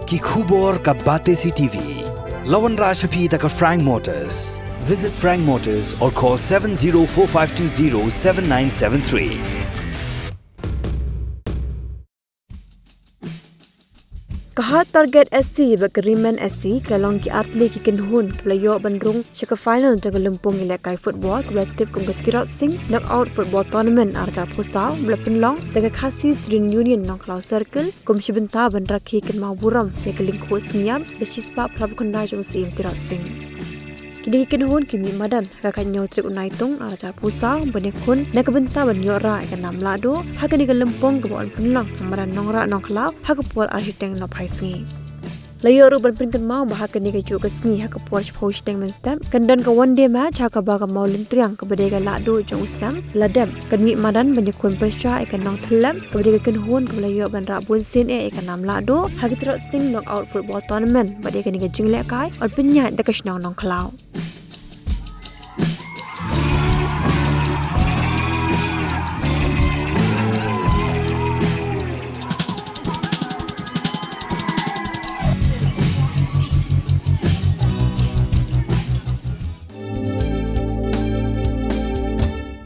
ki khubor ka bate CTV. Lawan Rashapi taka Frank Motors. Visit Frank Motors or call 7045207973. Kahat target SC bag Rimen SC kalong ki atli ki kenhun playo bandrung syaka final jaga lempung ilekai football kebla tip kum Tarik sing knockout football tournament arja pusau bla penlong daga khasi student union Nonghkhlaw circle kum shibenta bandrakhi ken maburam ya keling khos ngiam besispa prabukanda jong sim Tarik sing kini kenhun kimi madan kakanyo trik unaitung arja pusau benekun nakabenta banyo ra ikan nam lado hakani lempung kebon penlong amaran Nonghkhlaw hakapol arhiteng no paisi layo ru berpinkan mau bahakani ke juga sengi hakapol post teng menstam kandan ka one day match hakabaga Mawlyntriang ke bedega lado jong ustam ladam kami madan benekun persya ikan Nongthyllep ke bedega kenhun ke layo banra bunsin ikan nam lado hakitro sing knockout football tournament bedega ni ke jinglek kai or penyat dekas Nonghkhlaw